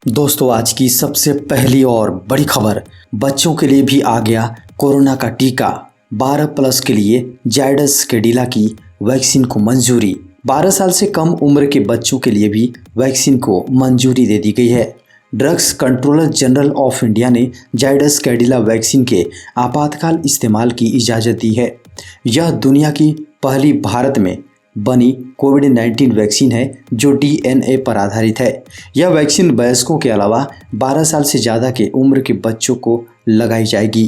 दोस्तों, आज की सबसे पहली और बड़ी खबर, बच्चों के लिए भी आ गया कोरोना का टीका। 12 प्लस के लिए जायडस कैडिला की वैक्सीन को मंजूरी। 12 साल से कम उम्र के बच्चों के लिए भी वैक्सीन को मंजूरी दे दी गई है। Drugs controller general of India ने जायडस कैडिला वैक्सीन के आपातकाल इस्तेमाल की इजाज़त दी है। यह दुनिया की पहली भारत में बनी कोविड-19 वैक्सीन है जो डीएनए पर आधारित है। यह वैक्सीन वयस्कों के अलावा 12 साल से ज़्यादा के उम्र के बच्चों को लगाई जाएगी।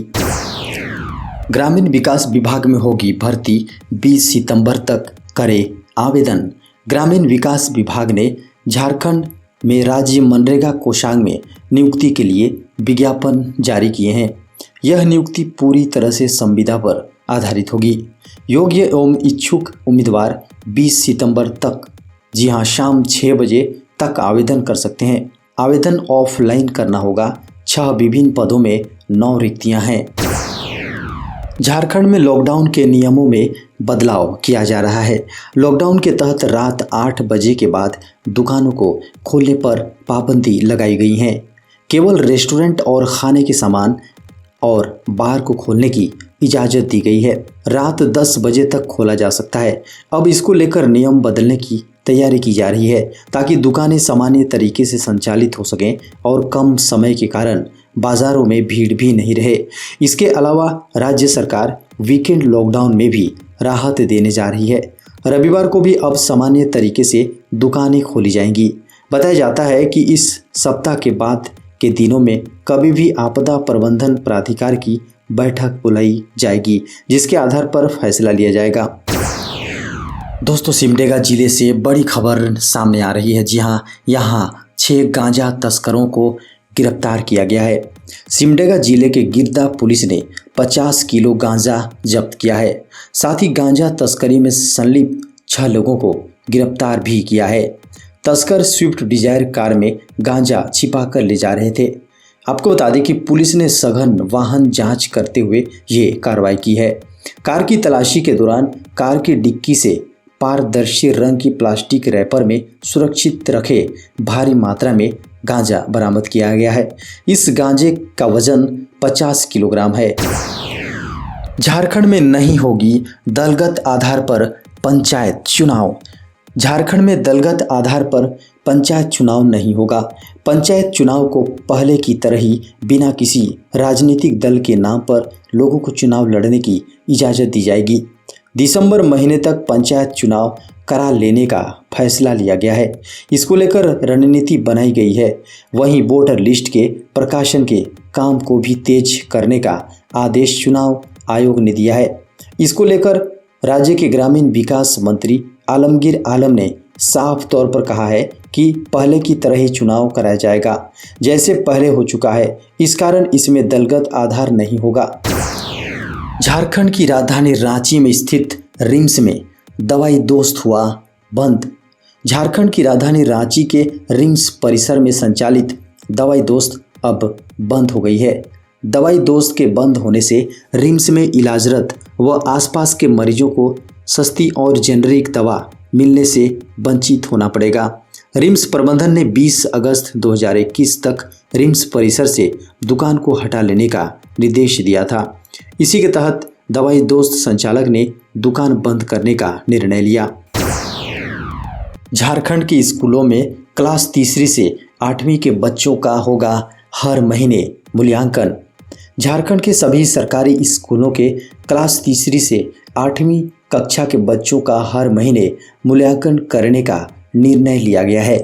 ग्रामीण विकास विभाग में होगी भर्ती, 20 सितंबर तक करें आवेदन। ग्रामीण विकास विभाग ने झारखंड में राज्य मनरेगा कोषांग में नियुक्ति के लिए विज्ञापन जारी किए हैं। यह नियुक्ति पूरी तरह से संविदा पर आधारित होगी। योग्य एवं इच्छुक उम्मीदवार 20 सितंबर तक, जी हाँ, शाम 6 बजे तक आवेदन कर सकते हैं। आवेदन ऑफलाइन करना होगा। 6 विभिन्न पदों में 9 रिक्तियां हैं। झारखंड में लॉकडाउन के नियमों में बदलाव किया जा रहा है। लॉकडाउन के तहत रात 8 बजे के बाद दुकानों को खोलने पर पाबंदी लगाई गई है। केवल रेस्टोरेंट और खाने के सामान और बार को खोलने की इजाज़त दी गई है। रात 10 बजे तक खोला जा सकता है। अब इसको लेकर नियम बदलने की तैयारी की जा रही है ताकि दुकानें सामान्य तरीके से संचालित हो सकें और कम समय के कारण बाज़ारों में भीड़ भी नहीं रहे। इसके अलावा राज्य सरकार वीकेंड लॉकडाउन में भी राहत देने जा रही है। रविवार को भी अब सामान्य तरीके से दुकानें खोली जाएंगी। बताया जाता है कि इस सप्ताह के बाद के दिनों में कभी भी आपदा प्रबंधन प्राधिकार की बैठक बुलाई जाएगी, जिसके आधार पर फैसला लिया जाएगा। दोस्तों, सिमडेगा जिले से बड़ी खबर सामने आ रही है। जी हाँ, यहाँ 6 गांजा तस्करों को गिरफ्तार किया गया है। सिमडेगा जिले के गिरदा पुलिस ने 50 किलो गांजा जब्त किया है। साथ ही गांजा तस्करी में संलिप्त 6 लोगों को गिरफ्तार भी किया है। तस्कर स्विफ्ट डिजायर कार में गांजा छिपा कर ले जा रहे थे। आपको बता दें कि पुलिस ने सघन वाहन जांच करते हुए ये कार्रवाई की है। कार की तलाशी के दौरान कार की डिक्की से पारदर्शी रंग की प्लास्टिक रैपर में सुरक्षित रखे भारी मात्रा में गांजा बरामद किया गया है। इस गांजे का वजन 50 किलोग्राम है। झारखंड में नहीं होगी दलगत आधार पर पंचायत चुनाव। झारखंड में दलगत आधार पर पंचायत चुनाव नहीं होगा। पंचायत चुनाव को पहले की तरह ही बिना किसी राजनीतिक दल के नाम पर लोगों को चुनाव लड़ने की इजाज़त दी जाएगी। दिसंबर महीने तक पंचायत चुनाव करा लेने का फैसला लिया गया है। इसको लेकर रणनीति बनाई गई है। वहीं वोटर लिस्ट के प्रकाशन के काम को भी तेज करने का आदेश चुनाव आयोग ने दिया है। इसको लेकर राज्य के ग्रामीण विकास मंत्री आलमगीर आलम ने साफ तौर पर कहा है कि पहले की तरह ही चुनाव कराया जाएगा जैसे पहले हो चुका है। इस कारण इसमें दलगत आधार नहीं होगा। झारखंड की राजधानी रांची में स्थित रिम्स में दवाई दोस्त हुआ बंद। झारखंड की राजधानी रांची के रिम्स परिसर में संचालित दवाई दोस्त अब बंद हो गई है। दवाई दोस्त के बंद होने से रिम्स में इलाजरत व आसपास के मरीजों को सस्ती और जेनरिक दवा मिलने से वंचित होना पड़ेगा। रिम्स प्रबंधन ने 20 अगस्त 2021 तक रिम्स परिसर से दुकान को हटा लेने का निर्देश दिया था। इसी के तहत दवाई दोस्त संचालक ने दुकान बंद करने का निर्णय लिया। झारखंड के स्कूलों में क्लास 3 से 8वीं के बच्चों का होगा हर महीने मूल्यांकन। झारखंड के सभी सरकारी स्कूलों के क्लास 3 से 8वीं कक्षा के बच्चों का हर महीने मूल्यांकन करने का निर्णय लिया गया है।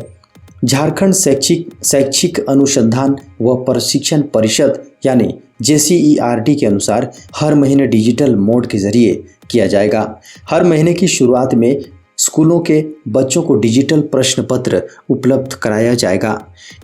झारखंड शैक्षिक अनुसंधान व प्रशिक्षण परिषद यानी JCERT के अनुसार हर महीने डिजिटल मोड के जरिए किया जाएगा। हर महीने की शुरुआत में स्कूलों के बच्चों को डिजिटल प्रश्न पत्र उपलब्ध कराया जाएगा।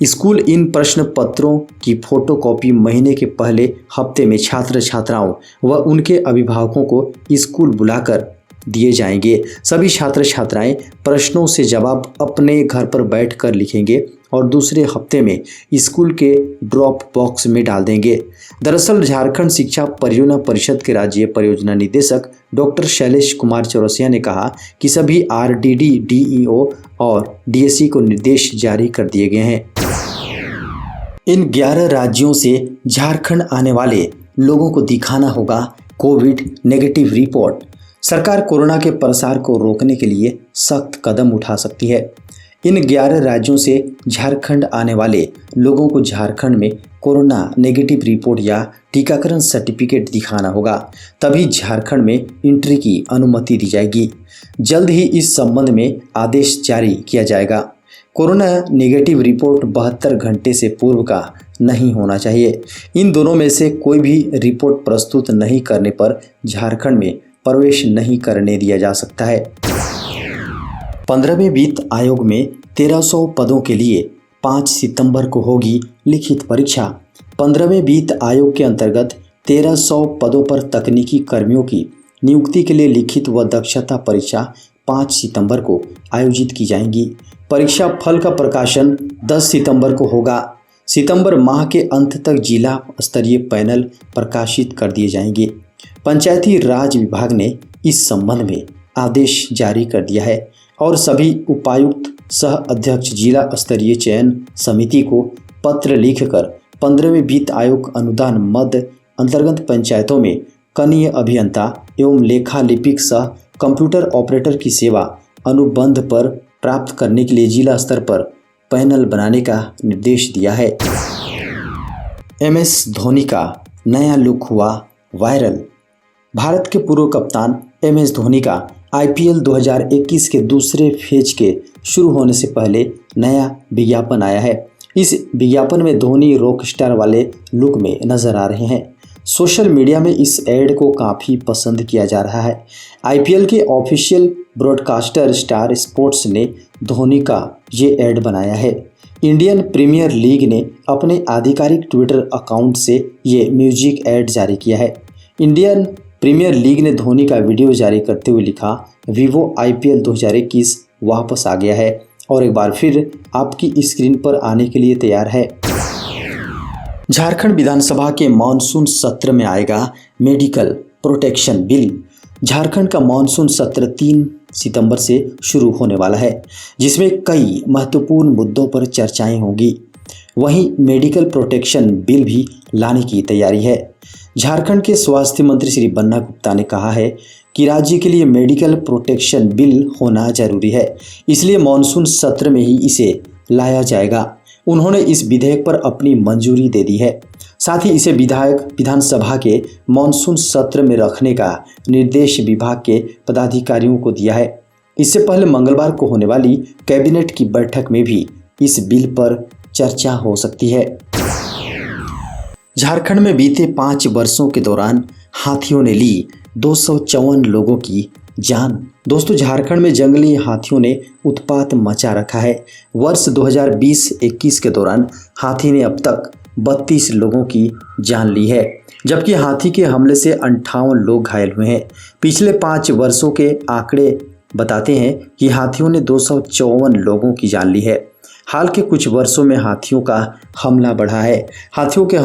स्कूल इन प्रश्न पत्रों की फोटोकॉपी महीने के पहले हफ्ते में छात्र छात्राओं व उनके अभिभावकों को स्कूल बुलाकर दिए जाएंगे। सभी छात्र छात्राएं प्रश्नों से जवाब अपने घर पर बैठकर लिखेंगे और दूसरे हफ्ते में स्कूल के ड्रॉप बॉक्स में डाल देंगे। दरअसल झारखंड शिक्षा परियोजना परिषद के राज्य परियोजना निदेशक डॉक्टर शैलेश कुमार चौरसिया ने कहा कि सभी RDD, DEO और DSE को निर्देश जारी कर दिए गए हैं। इन 11 राज्यों से झारखंड आने वाले लोगों को दिखाना होगा कोविड नेगेटिव रिपोर्ट। सरकार कोरोना के प्रसार को रोकने के लिए सख्त कदम उठा सकती है। इन 11 राज्यों से झारखंड आने वाले लोगों को झारखंड में कोरोना नेगेटिव रिपोर्ट या टीकाकरण सर्टिफिकेट दिखाना होगा, तभी झारखंड में एंट्री की अनुमति दी जाएगी। जल्द ही इस संबंध में आदेश जारी किया जाएगा। कोरोना नेगेटिव रिपोर्ट 72 घंटे से पूर्व का नहीं होना चाहिए। इन दोनों में से कोई भी रिपोर्ट प्रस्तुत नहीं करने पर झारखंड में प्रवेश नहीं करने दिया जा सकता है। 15वें वित्त आयोग में 1300 पदों के लिए 5 सितंबर को होगी लिखित परीक्षा। 15वें वित्त आयोग के अंतर्गत 1300 पदों पर तकनीकी कर्मियों की नियुक्ति के लिए लिखित व दक्षता परीक्षा 5 सितंबर को आयोजित की जाएंगी। परीक्षा फल का प्रकाशन 10 सितंबर को होगा। सितंबर माह के अंत तक जिला स्तरीय पैनल प्रकाशित कर दिए जाएंगे। पंचायती राज विभाग ने इस संबंध में आदेश जारी कर दिया है और सभी उपायुक्त सह अध्यक्ष जिला स्तरीय चयन समिति को पत्र लिखकर 15वें वित्त आयोग अनुदान मद अंतर्गत पंचायतों में कनीय अभियंता एवं लेखा लिपिक सह कंप्यूटर ऑपरेटर की सेवा अनुबंध पर प्राप्त करने के लिए जिला स्तर पर पैनल बनाने का निर्देश दिया है। MS धोनी का नया लुक हुआ वायरल। भारत के पूर्व कप्तान MS धोनी का IPL 2021 के दूसरे फेज के शुरू होने से पहले नया विज्ञापन आया है। इस विज्ञापन में धोनी रॉक स्टार वाले लुक में नजर आ रहे हैं। सोशल मीडिया में इस एड को काफ़ी पसंद किया जा रहा है। IPL के ऑफिशियल ब्रॉडकास्टर स्टार स्पोर्ट्स ने धोनी का ये एड बनाया है। इंडियन प्रीमियर लीग ने अपने आधिकारिक ट्विटर अकाउंट से ये म्यूजिक एड जारी किया है। इंडियन प्रीमियर लीग ने धोनी का वीडियो जारी करते हुए लिखा, वीवो IPL 2021 वापस आ गया है और एक बार फिर आपकी स्क्रीन पर आने के लिए तैयार है। झारखंड विधानसभा के मानसून सत्र में आएगा मेडिकल प्रोटेक्शन बिल। झारखंड का मानसून सत्र 3 सितंबर से शुरू होने वाला है, जिसमें कई महत्वपूर्ण मुद्दों पर चर्चाएं होंगी। वहीं मेडिकल प्रोटेक्शन बिल भी लाने की तैयारी है। झारखंड के स्वास्थ्य मंत्री श्री बन्ना गुप्ता ने कहा है कि राज्य के लिए मेडिकल प्रोटेक्शन बिल होना जरूरी है, इसलिए मानसून सत्र में ही इसे लाया जाएगा। उन्होंने इस विधेयक पर अपनी मंजूरी दे दी है। साथ ही इसे विधानसभा के मानसून सत्र में रखने का निर्देश विभाग के पदाधिकारियों को दिया है। इससे पहले मंगलवार को होने वाली कैबिनेट की बैठक में भी इस बिल पर चर्चा हो सकती है। झारखंड में बीते 5 वर्षों के दौरान हाथियों ने ली 254 लोगों की जान। दोस्तों, झारखंड में जंगली हाथियों ने उत्पात मचा रखा है। वर्ष 2020-21 के दौरान हाथी ने अब तक 32 लोगों की जान ली है, जबकि हाथी के हमले से 58 लोग घायल हुए हैं। पिछले 5 वर्षों के आंकड़े बताते हैं कि हाथियों ने 254 लोगों की जान ली है। हाल के कुछ वर्षों में हाथियों का हमला बढ़ा है। हाथियों के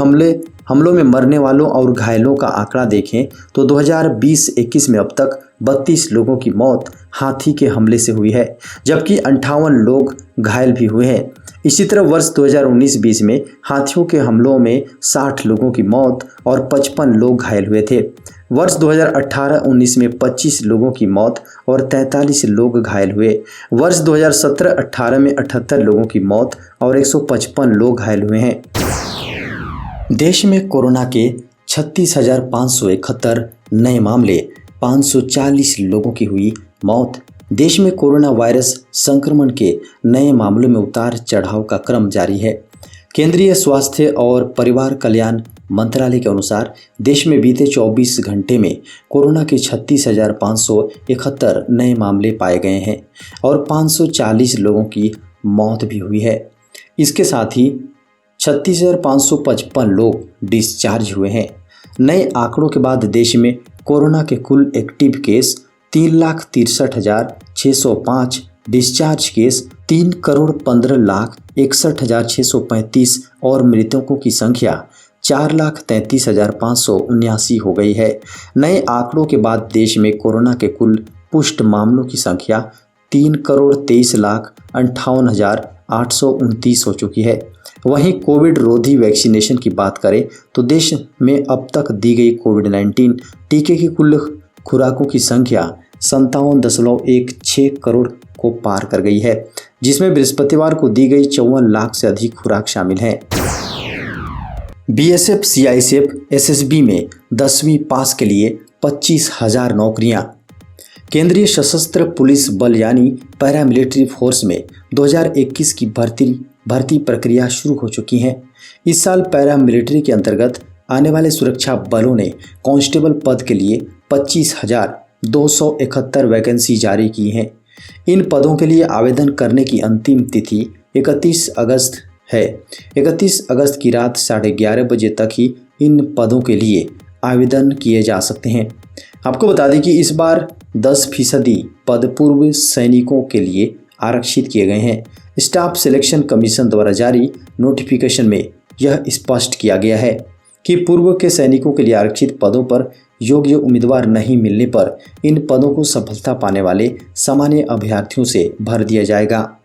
हमलों में मरने वालों और घायलों का आंकड़ा देखें तो 2020-21 में अब तक 32 लोगों की मौत हाथी के हमले से हुई है, जबकि 58 लोग घायल भी हुए हैं। इसी तरह वर्ष 2019-20 में हाथियों के हमलों में 60 लोगों की मौत और 55 लोग घायल हुए थे। वर्ष 2018-19 में 25 लोगों की मौत और 43 लोग घायल हुए। वर्ष 2017-18 में 78 लोगों की मौत और 155 लोग घायल हुए हैं। देश में कोरोना के 36,571 नए मामले, 540 लोगों की हुई मौत। देश में कोरोना वायरस संक्रमण के नए मामलों में उतार चढ़ाव का क्रम जारी है। केंद्रीय स्वास्थ्य और परिवार कल्याण मंत्रालय के अनुसार देश में बीते 24 घंटे में कोरोना के 36,571 नए मामले पाए गए हैं और 540 लोगों की मौत भी हुई है। इसके साथ ही 36,555 लोग डिस्चार्ज हुए हैं। नए आंकड़ों के बाद देश में कोरोना के कुल एक्टिव केस 3,63,605, डिस्चार्ज केस 3,15,61,635 और मृतकों की संख्या 4,33,579 हो गई है। नए आंकड़ों के बाद देश में कोरोना के कुल पुष्ट मामलों की संख्या 3,23,58,829 हो चुकी है। वहीं कोविड रोधी वैक्सीनेशन की बात करें तो देश में अब तक दी गई कोविड-19 टीके की कुल खुराकों की संख्या 57.16 करोड़ को पार कर गई है, जिसमें बृहस्पतिवार को दी गई 54 लाख से अधिक खुराक शामिल है। बीएसएफ, सीआईएसएफ, एसएसबी में 10वीं पास के लिए 25,000 नौकरियां। केंद्रीय सशस्त्र पुलिस बल यानी पैरामिलिट्री फोर्स में 2021 की भर्ती प्रक्रिया शुरू हो चुकी है। इस साल पैरामिलिट्री के अंतर्गत आने वाले सुरक्षा बलों ने कांस्टेबल पद के लिए 25,271 वैकेंसी जारी की हैं। इन पदों के लिए आवेदन करने की अंतिम तिथि 31 अगस्त है। 31 अगस्त की रात 11:30 बजे तक ही इन पदों के लिए आवेदन किए जा सकते हैं। आपको बता दें कि इस बार 10% पद पूर्व सैनिकों के लिए आरक्षित किए गए हैं। स्टाफ सिलेक्शन कमीशन द्वारा जारी नोटिफिकेशन में यह स्पष्ट किया गया है कि पूर्व के सैनिकों के लिए आरक्षित पदों पर योग्य उम्मीदवार नहीं मिलने पर इन पदों को सफलता पाने वाले सामान्य अभ्यर्थियों से भर दिया जाएगा।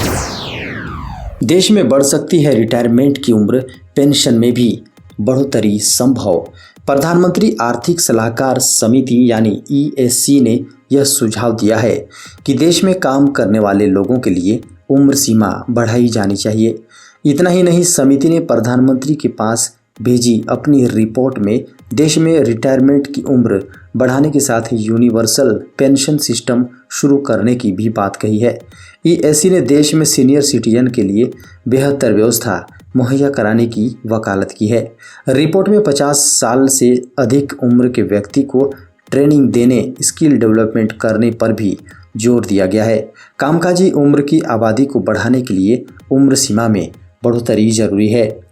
देश में बढ़ सकती है रिटायरमेंट की उम्र, पेंशन में भी बढ़ोतरी संभव। प्रधानमंत्री आर्थिक सलाहकार समिति यानी EAC ने यह सुझाव दिया है कि देश में काम करने वाले लोगों के लिए उम्र सीमा बढ़ाई जानी चाहिए। इतना ही नहीं, समिति ने प्रधानमंत्री के पास भेजी अपनी रिपोर्ट में देश में रिटायरमेंट की उम्र बढ़ाने के साथ ही यूनिवर्सल पेंशन सिस्टम शुरू करने की भी बात कही है। EAC ने देश में सीनियर सिटीजन के लिए बेहतर व्यवस्था मुहैया कराने की वकालत की है। रिपोर्ट में 50 साल से अधिक उम्र के व्यक्ति को ट्रेनिंग देने, स्किल डेवलपमेंट करने पर भी जोर दिया गया है। कामकाजी उम्र की आबादी को बढ़ाने के लिए उम्र सीमा में बढ़ोतरी जरूरी है।